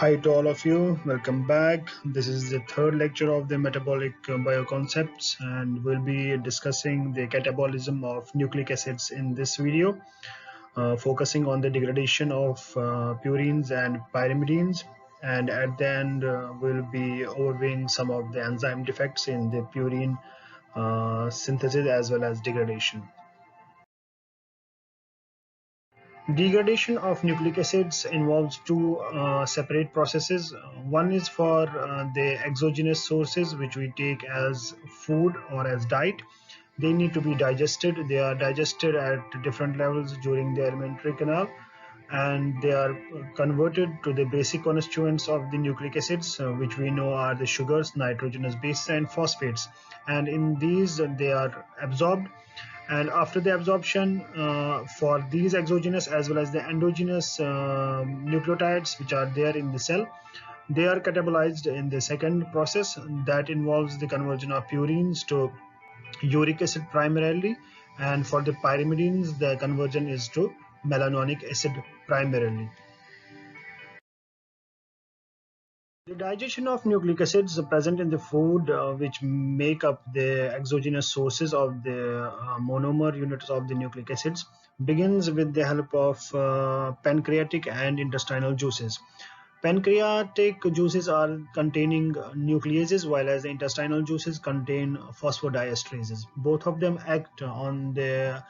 Hi to all of you, welcome back. This is the third lecture of the metabolic bioconcepts, and we'll be discussing the catabolism of nucleic acids in this video, focusing on the degradation of purines and pyrimidines, and at the end we'll be overviewing some of the enzyme defects in the purine synthesis as well as degradation. Degradation of nucleic acids involves two separate processes. One is for the exogenous sources which we take as food or as diet. They need to be digested. They are digested at different levels during the alimentary canal, and they are converted to the basic constituents of the nucleic acids, which we know are the sugars, nitrogenous bases, and phosphates. And in these, they are absorbed, and after the absorption, for these exogenous as well as the endogenous nucleotides which are there in the cell, they are catabolized in the second process that involves the conversion of purines to uric acid primarily, and for the pyrimidines the conversion is to melanonic acid primarily. The digestion of nucleic acids present in the food, which make up the exogenous sources of the monomer units of the nucleic acids, begins with the help of pancreatic and intestinal juices. Pancreatic juices are containing nucleases, while as the intestinal juices contain phosphodiesterases. Both of them act on the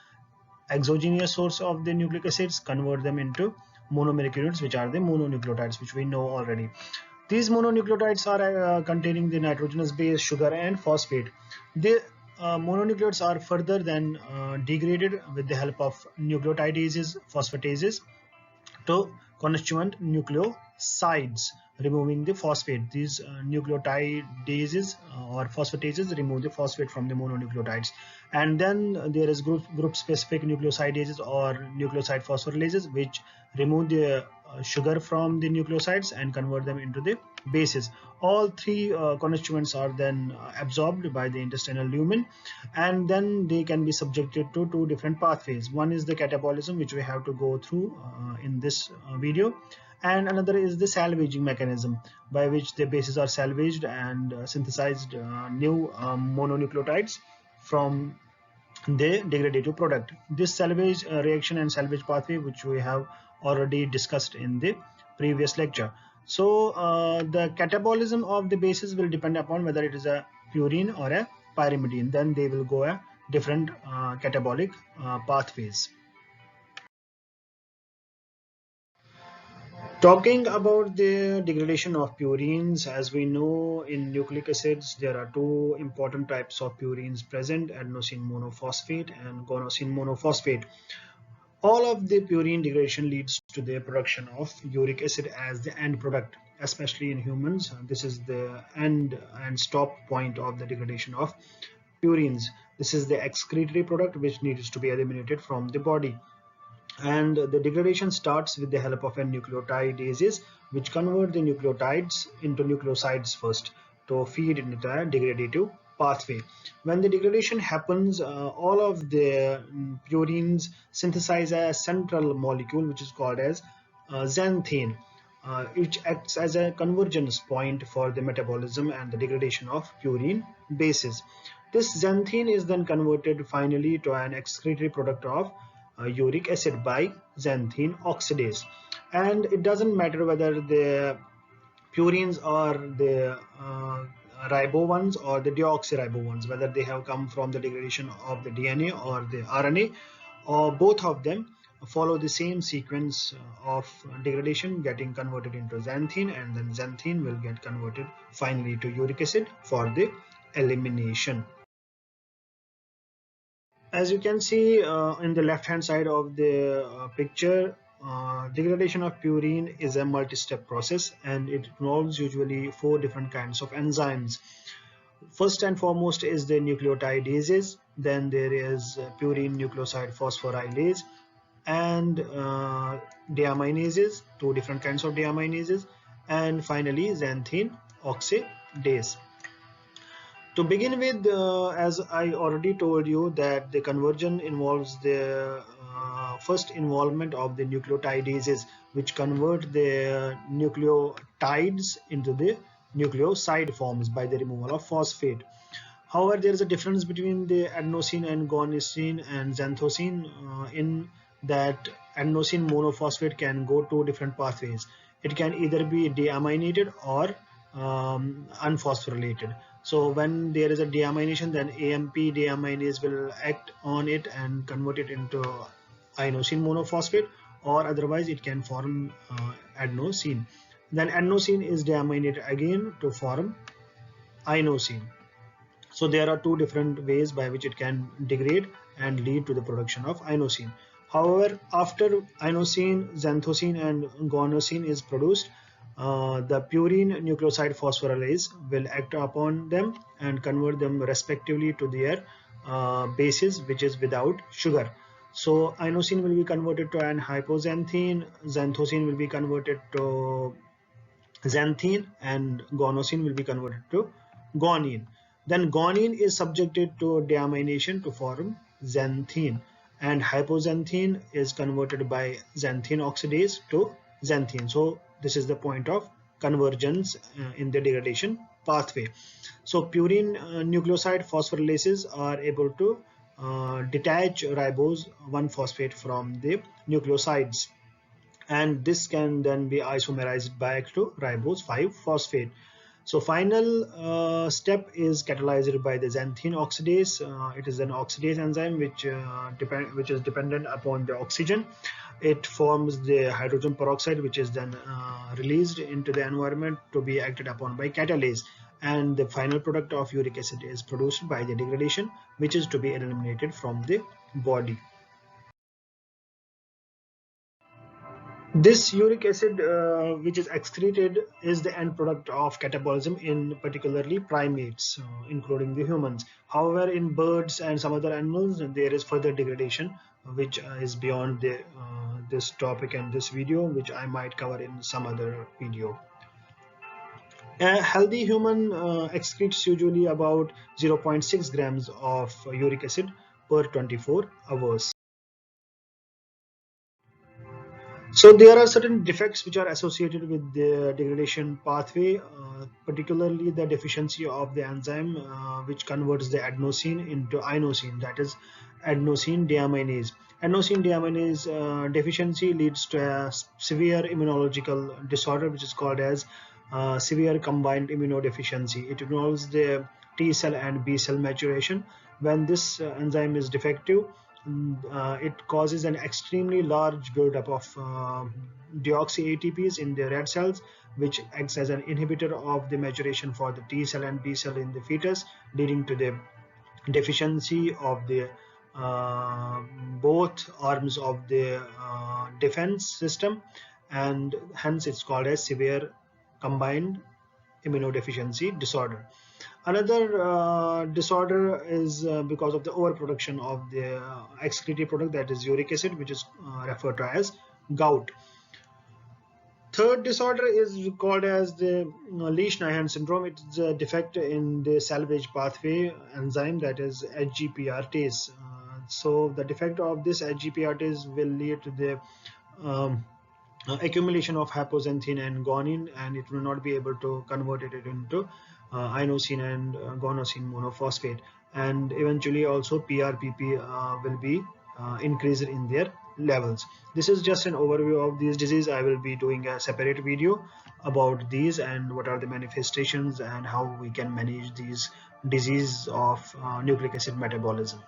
exogenous source of the nucleic acids, convert them into monomeric units, which are the mononucleotides, which we know already. These mononucleotides are containing the nitrogenous base, sugar, and phosphate. The mononucleotides are further then degraded with the help of nucleotidases, phosphatases, to constituent nucleosides, removing the phosphate. These nucleotidases or phosphatases remove the phosphate from the mononucleotides. And then there is group specific nucleosidases or nucleoside phosphorylases, which remove the sugar from the nucleosides and convert them into the bases. All three constituents are then absorbed by the intestinal lumen, and then they can be subjected to two different pathways. One is the catabolism, which we have to go through in this video, and another is the salvaging mechanism, by which the bases are salvaged and synthesized new mononucleotides from the degradative product. This salvage reaction and salvage pathway, which we have already discussed in the previous lecture. So the catabolism of the bases will depend upon whether it is a purine or a pyrimidine. Then they will go a different catabolic pathways. Talking about the degradation of purines, as we know in nucleic acids, there are two important types of purines present: adenosine monophosphate and guanosine monophosphate. All of the purine degradation leads to the production of uric acid as the end product, especially in humans. This is the end and stop point of the degradation of purines. This is the excretory product which needs to be eliminated from the body. And the degradation starts with the help of a nucleotidases, which convert the nucleotides into nucleosides first to feed into the degradative pathway. When the degradation happens, all of the purines synthesize a central molecule which is called as xanthine, which acts as a convergence point for the metabolism and the degradation of purine bases. This xanthine is then converted finally to an excretory product of uric acid by xanthine oxidase. And it doesn't matter whether the purines are the ribo ones or the deoxyribo ones, whether they have come from the degradation of the DNA or the RNA, or both of them follow the same sequence of degradation, getting converted into xanthine, and then xanthine will get converted finally to uric acid for the elimination. As you can see in the left hand side of the picture, degradation of purine is a multi-step process, and it involves usually 4 different kinds of enzymes. First and foremost is the nucleotidases, then there is purine nucleoside phosphorylase and deaminases, 2 different kinds of deaminases, and finally xanthine oxidase. To begin with, as I already told you, that the conversion involves the first involvement of the nucleotidases, which convert the nucleotides into the nucleoside forms by the removal of phosphate. However, there is a difference between the adenosine and guanosine and xanthosine in that adenosine monophosphate can go to different pathways. It can either be deaminated or unphosphorylated. So when there is a deamination, then AMP deaminase will act on it and convert it into inosine monophosphate, or otherwise it can form adenosine. Then adenosine is deaminated again to form inosine. So there are two different ways by which it can degrade and lead to the production of inosine. However, after inosine, xanthosine and guanosine is produced, the purine nucleoside phosphorylase will act upon them and convert them respectively to their bases, which is without sugar. So inosine will be converted to an hypoxanthine, xanthosine will be converted to xanthine, and guanosine will be converted to guanine. Then guanine is subjected to deamination to form xanthine, and hypoxanthine is converted by xanthine oxidase to xanthine. So this is the point of convergence in the degradation pathway. So purine nucleoside phosphorylases are able to detach ribose 1-phosphate from the nucleosides, and this can then be isomerized back to ribose 5-phosphate. So final step is catalyzed by the xanthine oxidase. It is an oxidase enzyme which is dependent upon the oxygen. It forms the hydrogen peroxide, which is then released into the environment to be acted upon by catalase, and the final product of uric acid is produced by the degradation, which is to be eliminated from the body. This uric acid, which is excreted, is the end product of catabolism in particularly primates, including the humans. However, in birds and some other animals, there is further degradation, which is beyond this topic and this video, which I might cover in some other video. A healthy human excretes usually about 0.6 grams of uric acid per 24 hours. So there are certain defects which are associated with the degradation pathway, particularly the deficiency of the enzyme which converts the adenosine into inosine, that is adenosine deaminase. Adenosine deaminase deficiency leads to a severe immunological disorder which is called as severe combined immunodeficiency. It involves the T cell and B cell maturation. When this enzyme is defective, it causes an extremely large buildup of deoxy ATPs in the red cells, which acts as an inhibitor of the maturation for the T cell and B cell in the fetus, leading to the deficiency of the both arms of the defense system, and hence it's called as severe combined immunodeficiency disorder. Another disorder is because of the overproduction of the excretory product, that is uric acid, which is referred to as gout. Third disorder is called as the Lesch-Nyhan syndrome. It is a defect in the salvage pathway enzyme, that is HGPRTase. So the defect of this HGPRTase will lead to the accumulation of hypoxanthine and guanine, and it will not be able to convert it into inosine and guanosine monophosphate, and eventually also PRPP will be increased in their levels. This is just an overview of these diseases. I will be doing a separate video about these and what are the manifestations and how we can manage these diseases of nucleic acid metabolism.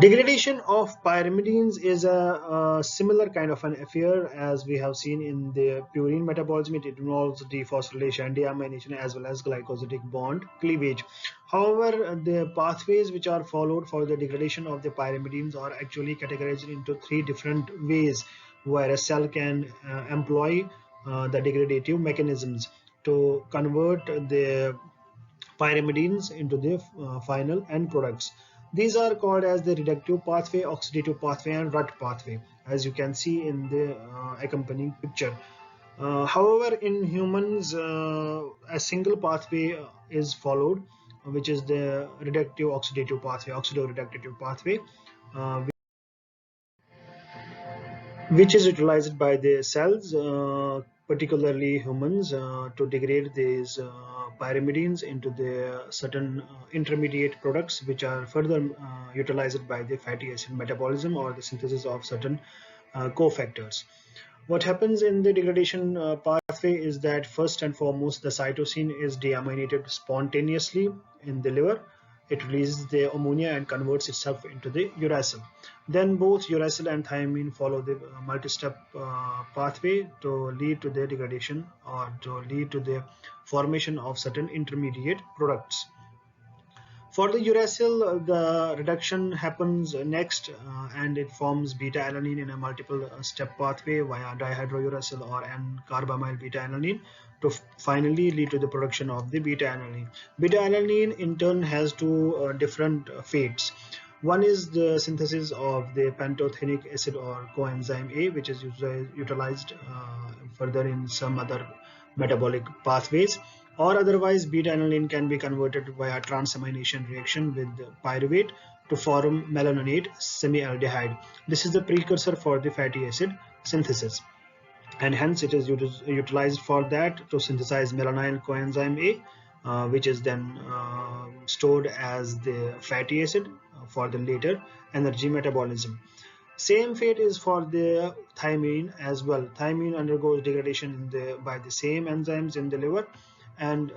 Degradation of pyrimidines is a similar kind of an affair as we have seen in the purine metabolism. It involves dephosphorylation, deamination, as well as glycosidic bond cleavage. However, the pathways which are followed for the degradation of the pyrimidines are actually categorized into 3 different ways, where a cell can employ the degradative mechanisms to convert the pyrimidines into the final end products. These are called as the reductive pathway, oxidative pathway, and rut pathway, as you can see in the accompanying picture. However, in humans, a single pathway is followed, which is the reductive oxidative pathway, oxidoreductive pathway. which is utilized by the cells, particularly humans, to degrade these pyrimidines into the certain intermediate products, which are further utilized by the fatty acid metabolism or the synthesis of certain cofactors. What happens in the degradation pathway is that first and foremost the cytosine is deaminated spontaneously in the liver. It releases the ammonia and converts itself into the uracil. Then both uracil and thiamine follow the multi-step pathway to lead to the degradation or to lead to the formation of certain intermediate products. For the uracil, the reduction happens next, and it forms beta-alanine in a multiple step pathway via dihydrouracil or N-carbamyl beta-alanine to finally lead to the production of the beta-alanine. Beta-alanine in turn has two different fates. One is the synthesis of the pantothenic acid or coenzyme A, which is utilized further in some other metabolic pathways, or otherwise beta-alanine can be converted via transamination reaction with pyruvate to form malonate semialdehyde. This is the precursor for the fatty acid synthesis, and hence it is utilized for that to synthesize malonyl coenzyme A, which is then stored as the fatty acid for the later energy metabolism. Same fate is for the thymine as well. Thymine undergoes degradation by the same enzymes in the liver and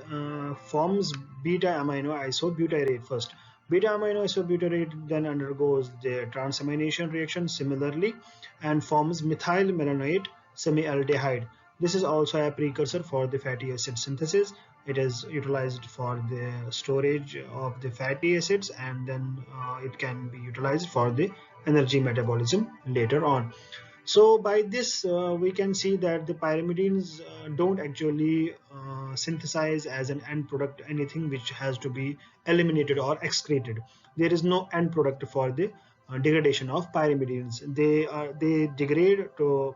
forms beta amino isobutyrate first. Beta amino isobutyrate then undergoes the transamination reaction similarly and forms methyl malonate semialdehyde. This is also a precursor for the fatty acid synthesis. It is utilized for the storage of the fatty acids, and then it can be utilized for the energy metabolism later on. So by this we can see that the pyrimidines don't actually synthesize as an end product anything which has to be eliminated or excreted. There is no end product for the degradation of pyrimidines. They degrade to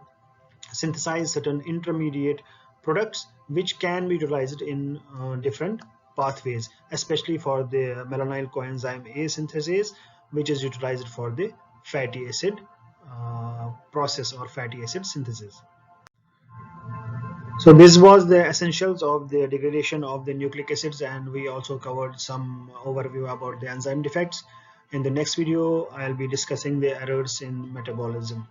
synthesize certain intermediate products which can be utilized in different pathways, especially for the malonyl coenzyme A synthesis, which is utilized for the fatty acid process or fatty acid synthesis. So this was the essentials of the degradation of the nucleic acids, and we also covered some overview about the enzyme defects. In the next video, I'll be discussing the errors in metabolism.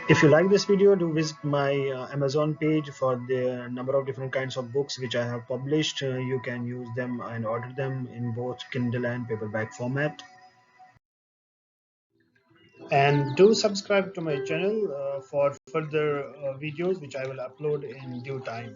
If you like this video, do visit my Amazon page for the number of different kinds of books which I have published. You can use them and order them in both Kindle and paperback format. And do subscribe to my channel for further videos which I will upload in due time.